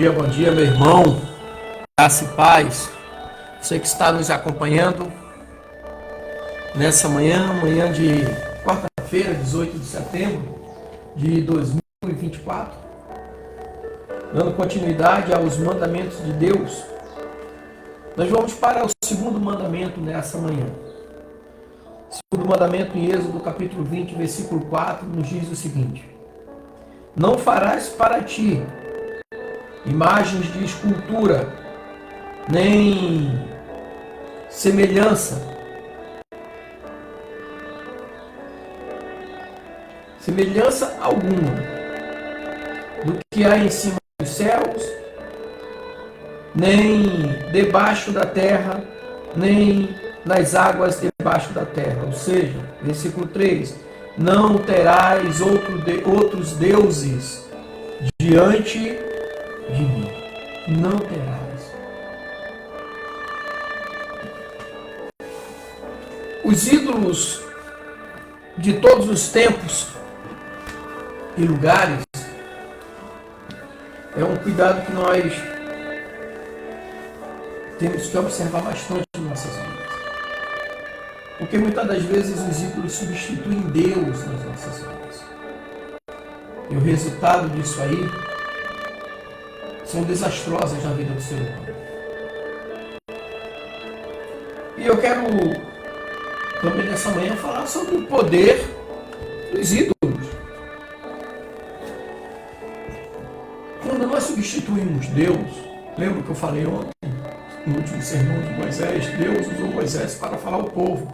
bom dia, meu irmão. Graça e paz. Você que está nos acompanhando nessa manhã de quarta-feira, 18 de setembro de 2024, dando continuidade aos mandamentos de Deus. Nós vamos para o segundo mandamento nessa manhã. O segundo mandamento em Êxodo, capítulo 20, versículo 4, nos diz o seguinte: não farás para ti imagens de escultura, nem semelhança alguma do que há em cima dos céus, nem debaixo da terra, nem nas águas debaixo da terra. Ou seja, versículo 3, não terás outros deuses diante de mim. Não terás. Os ídolos de todos os tempos e lugares é um cuidado que nós temos que observar bastante em nossas vidas. Porque muitas das vezes os ídolos substituem Deus nas nossas vidas. E o resultado disso aí são desastrosas na vida do ser humano. E eu quero também nessa manhã falar sobre o poder dos ídolos. Quando nós substituímos Deus, lembra que eu falei ontem, no último sermão de Moisés, Deus usou Moisés para falar ao povo: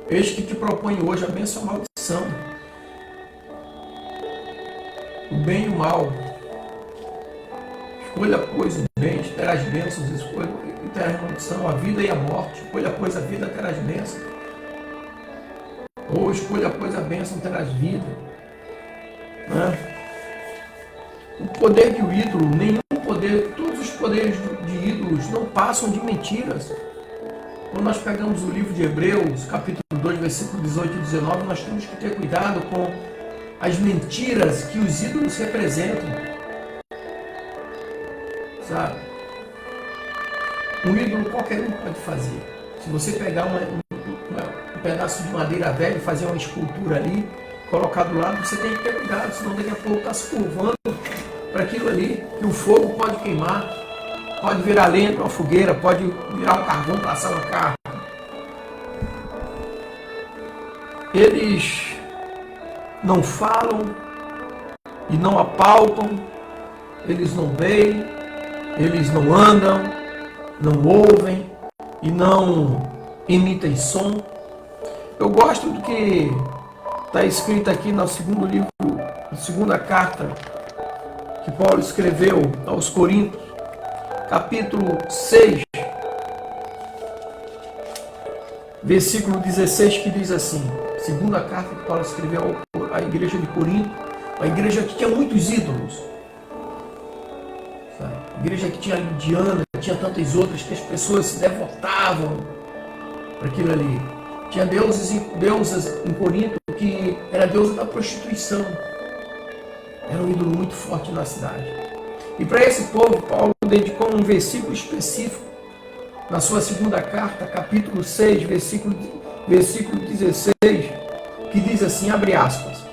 eis que te proponho hoje a bênção e a maldição, o bem e o mal. Escolha, pois, o bem, terás bênçãos, escolha e terás maldição, a vida e a morte. Escolha, pois, a vida, terás bênção. Ou escolha, pois, a bênção, terás vida. O poder de um ídolo, nenhum poder, todos os poderes de ídolos não passam de mentiras. Quando nós pegamos o livro de Hebreus, capítulo 2, versículo 18 e 19, nós temos que ter cuidado com as mentiras que os ídolos representam. Sabe? Um ídolo qualquer um pode fazer. Se você pegar um pedaço de madeira velha e fazer uma escultura ali, colocar do lado, você tem que ter cuidado, senão daqui a pouco está se curvando para aquilo ali, que o fogo pode queimar, pode virar lenha para uma fogueira, pode virar um carvão para assar uma carne. Eles não falam e não apalpam, eles não veem, eles não andam, não ouvem e não emitem som. Eu gosto do que está escrito aqui no segundo livro, na segunda carta que Paulo escreveu aos Coríntios, capítulo 6, versículo 16, que diz assim, segunda carta que Paulo escreveu à igreja de Corinto, a igreja que tinha muitos ídolos, sabe? A igreja que tinha Lidiana, tinha tantas outras, que as pessoas se devotavam para aquilo ali. Tinha deusas em Corinto que era a deusa da prostituição. Era um ídolo muito forte na cidade. E para esse povo, Paulo dedicou um versículo específico na sua segunda carta, capítulo 6, versículo 16, que diz assim, abre aspas,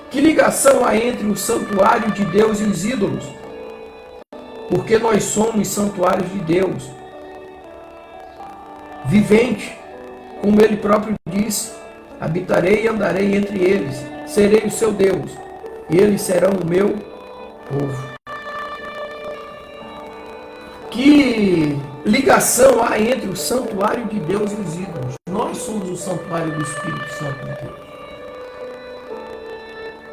que ligação há entre o santuário de Deus e os ídolos? Porque nós somos santuários de Deus, vivente, como ele próprio disse, habitarei e andarei entre eles, serei o seu Deus, e eles serão o meu povo. Que ligação há entre o santuário de Deus e os ídolos? Nós somos o santuário do Espírito Santo de Deus.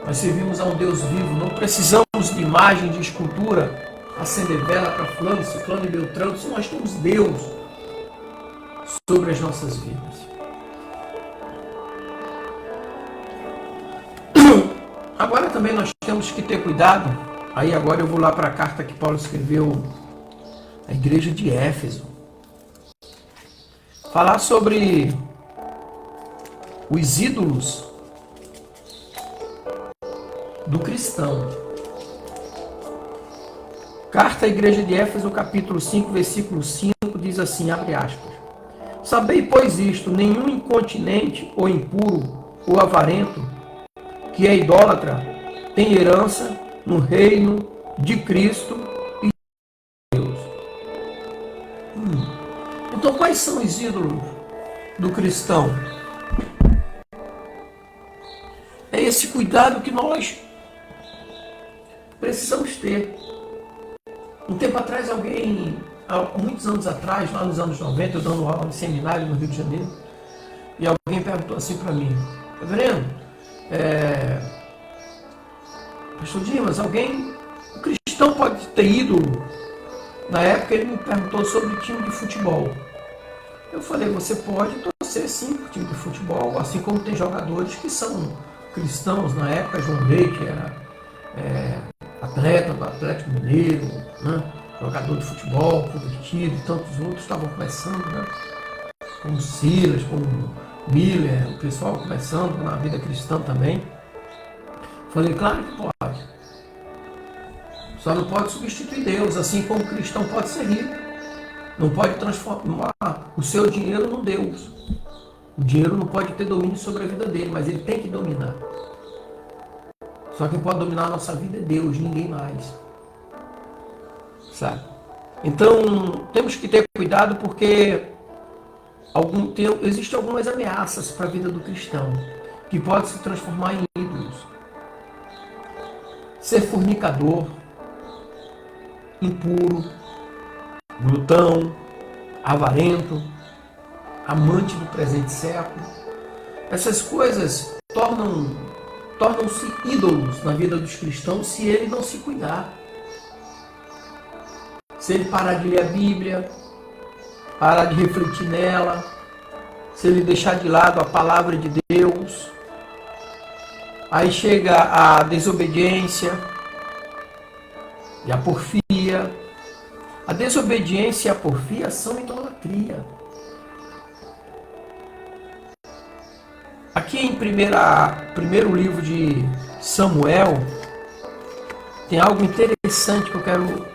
Nós servimos a um Deus vivo, não precisamos de imagem, de escultura, acender vela para fulano, ciclano e beltrano, se nós temos Deus sobre as nossas vidas. Agora também nós temos que ter cuidado, aí agora eu vou lá para a carta que Paulo escreveu à igreja de Éfeso. Falar sobre os ídolos do cristão. Carta à Igreja de Éfeso, capítulo 5, versículo 5, diz assim, abre aspas. Sabei, pois isto, nenhum incontinente ou impuro ou avarento, que é idólatra, tem herança no reino de Cristo e de Deus. Então, quais são os ídolos do cristão? É esse cuidado que nós precisamos ter. Um tempo atrás, há muitos anos atrás, lá nos anos 90, eu dando aula em seminário no Rio de Janeiro, e alguém perguntou assim para mim, reverendo, pastor Dimas, o cristão pode ter ídolo? Na época ele me perguntou sobre time de futebol. Eu falei, você pode torcer sim por time de futebol, assim como tem jogadores que são cristãos. Na época, João Rei, que era atleta do Atlético Mineiro, né? Jogador de futebol, convertido, e tantos outros estavam começando, né? Como Silas, como Miller, o pessoal começando na vida cristã também. Falei, claro que pode. Só não pode substituir Deus, assim como o cristão pode ser rico. Não pode transformar o seu dinheiro num Deus. O dinheiro não pode ter domínio sobre a vida dele, mas ele tem que dominar. Só quem pode dominar a nossa vida é Deus, ninguém mais. Sabe? Então, temos que ter cuidado porque existem algumas ameaças para a vida do cristão, que pode se transformar em ídolos. Ser fornicador, impuro, glutão, avarento, amante do presente século. Essas coisas tornam-se ídolos na vida dos cristãos se ele não se cuidar. Se ele parar de ler a Bíblia, parar de refletir nela, se ele deixar de lado a palavra de Deus, aí chega a desobediência e a porfia. A desobediência e a porfia são idolatria. Aqui em primeiro livro de Samuel, tem algo interessante que eu quero...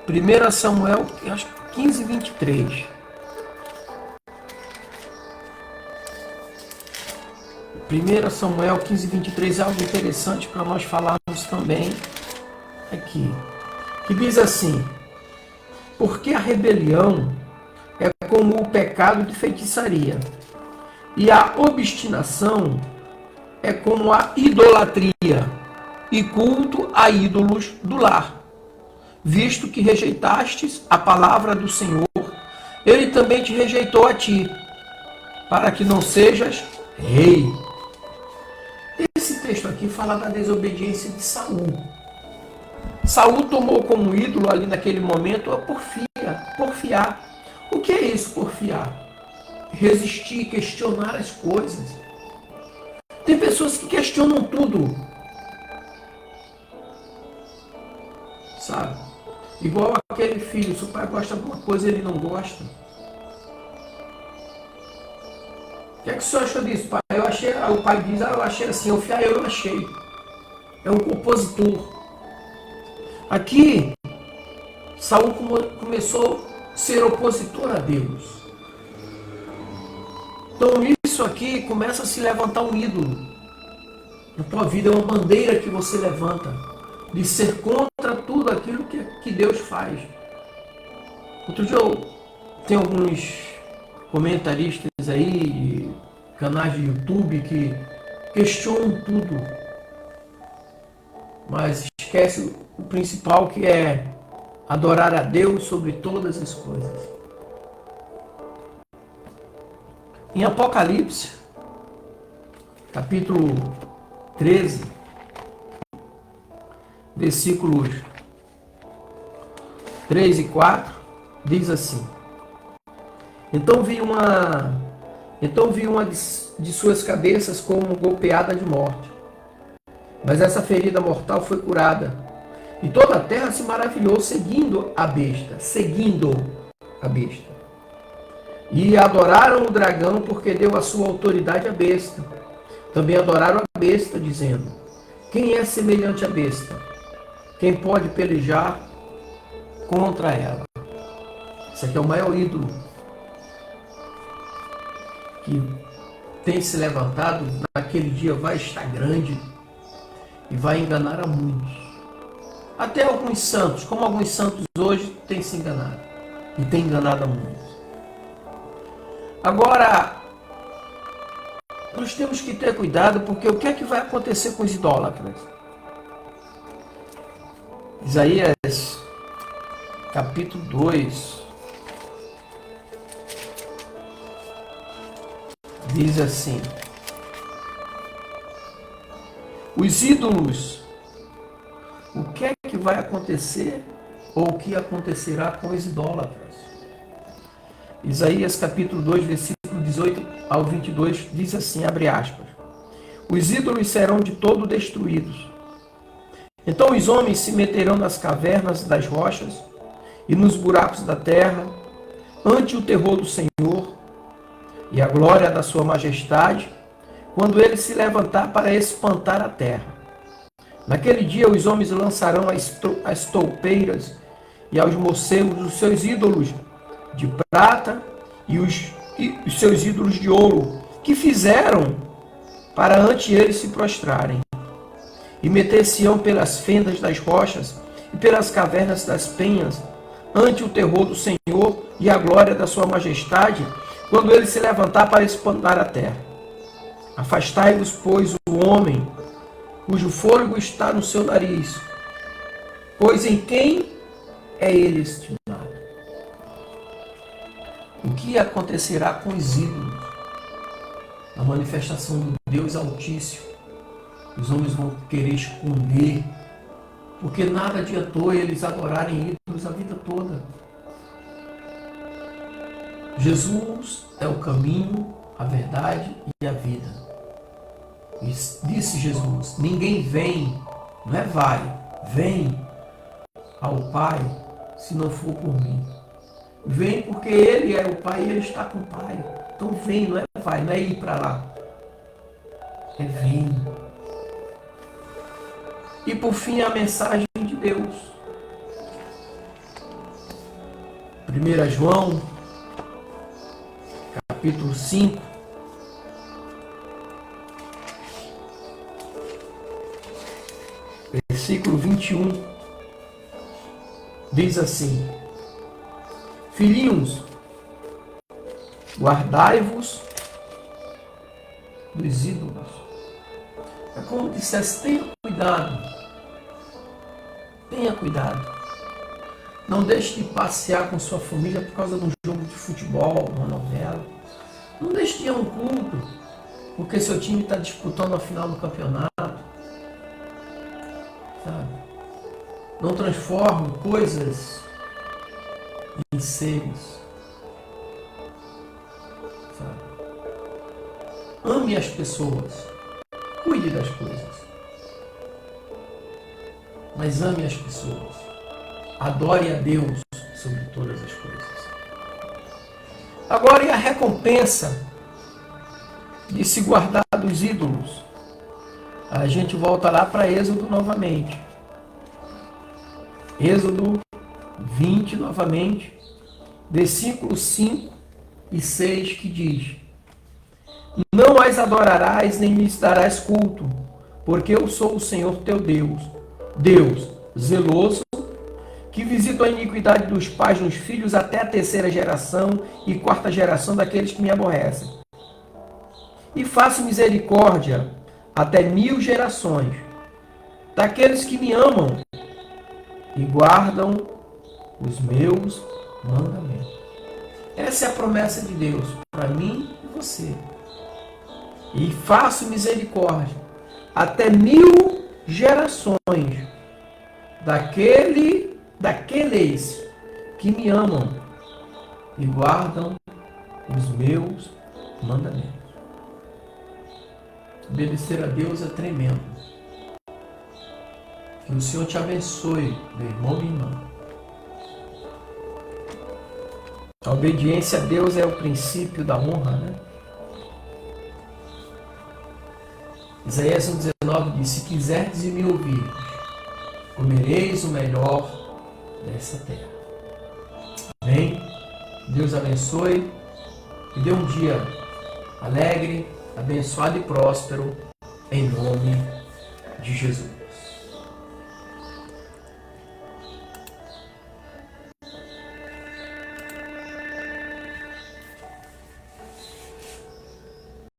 1 Samuel, acho que 15, 23. 1 Samuel 15, 23 é algo interessante para nós falarmos também aqui. Que diz assim, porque a rebelião é como o pecado de feitiçaria, e a obstinação é como a idolatria e culto a ídolos do lar. Visto que rejeitastes a palavra do Senhor, ele também te rejeitou a ti, para que não sejas rei. Esse texto aqui fala da desobediência de Saul. Saul tomou como ídolo ali naquele momento a porfiar. O que é isso, porfiar? Resistir, questionar as coisas. Tem pessoas que questionam tudo. Sabe? Igual aquele filho, se o pai gosta de alguma coisa, ele não gosta. O que é que o senhor achou disso, pai? Eu achei, o pai diz, eu achei assim, eu achei. É um compositor. Aqui, Saul começou a ser opositor a Deus. Então isso aqui começa a se levantar um ídolo. Na tua vida é uma bandeira que você levanta, de ser contra tudo aquilo que Deus faz. Outro dia tem alguns comentaristas aí, canais de YouTube que questionam tudo, mas esquece o principal, que é adorar a Deus sobre todas as coisas. Em Apocalipse, capítulo 13, versículos 3 e 4, diz assim: Então vi uma de suas cabeças como golpeada de morte, mas essa ferida mortal foi curada, e toda a terra se maravilhou seguindo a besta. E adoraram o dragão, porque deu a sua autoridade à besta. Também adoraram a besta, dizendo: Quem é semelhante à besta? Quem pode pelejar contra ela? Esse aqui é o maior ídolo que tem se levantado. Naquele dia vai estar grande e vai enganar a muitos. Até alguns santos, como alguns santos hoje têm se enganado e têm enganado a muitos. Agora, nós temos que ter cuidado, porque o que é que vai acontecer com os idólatras? Isaías, capítulo 2, diz assim: os ídolos, o que é que vai acontecer, ou o que acontecerá com os idólatras? Isaías capítulo 2, versículo 18 ao 22, diz assim, abre aspas: os ídolos serão de todo destruídos. Então os homens se meterão nas cavernas das rochas e nos buracos da terra, ante o terror do Senhor e a glória da sua majestade, quando ele se levantar para espantar a terra. Naquele dia os homens lançarão as toupeiras e aos morcegos os seus ídolos de prata e os seus ídolos de ouro, que fizeram para ante eles se prostrarem. E meter-se-ão pelas fendas das rochas e pelas cavernas das penhas, ante o terror do Senhor e a glória da sua majestade, quando ele se levantar para espantar a terra. Afastai-vos, pois, o homem, cujo fôlego está no seu nariz, pois em quem é ele estimado? O que acontecerá com os ídolos? A manifestação do Deus Altíssimo. Os homens vão querer esconder, porque nada adiantou eles adorarem ídolos a vida toda. Jesus é o caminho, a verdade e a vida. E disse Jesus: ninguém vem, não é vai, vem ao Pai se não for por mim. Vem porque Ele é o Pai e Ele está com o Pai. Então vem, não é vai, não é ir para lá. É vem. E por fim a mensagem de Deus. 1 João, capítulo 5. Versículo 21. Diz assim: filhinhos, guardai-vos dos ídolos. É como dissesse, tenha cuidado. Tenha cuidado. Não deixe de passear com sua família por causa de um jogo de futebol, uma novela. Não deixe de ir a um culto porque seu time está disputando a final do campeonato. Sabe? Não transforme coisas em seres. Sabe? Ame as pessoas. Cuide das coisas. Mas ame as pessoas. Adore a Deus sobre todas as coisas. Agora, e a recompensa de se guardar dos ídolos? A gente volta lá para Êxodo novamente. Êxodo 20 novamente, versículos 5 e 6, que diz: não as adorarás nem lhes darás culto, porque eu sou o Senhor teu Deus, Deus zeloso, que visita a iniquidade dos pais nos filhos até a 3ª geração e 4ª geração daqueles que me aborrecem. E faço misericórdia até 1000 gerações daqueles que me amam e guardam os meus mandamentos. Essa é a promessa de Deus para mim e você. E faço misericórdia até 1000 gerações daqueles que me amam e guardam os meus mandamentos. Obedecer a Deus é tremendo. Que o Senhor te abençoe, meu irmão e irmã. A obediência a Deus é o princípio da honra, né? Isaías 1,19 diz: se quiserdes e me ouvirdes, comereis o melhor dessa terra. Amém? Deus abençoe e dê um dia alegre, abençoado e próspero, em nome de Jesus.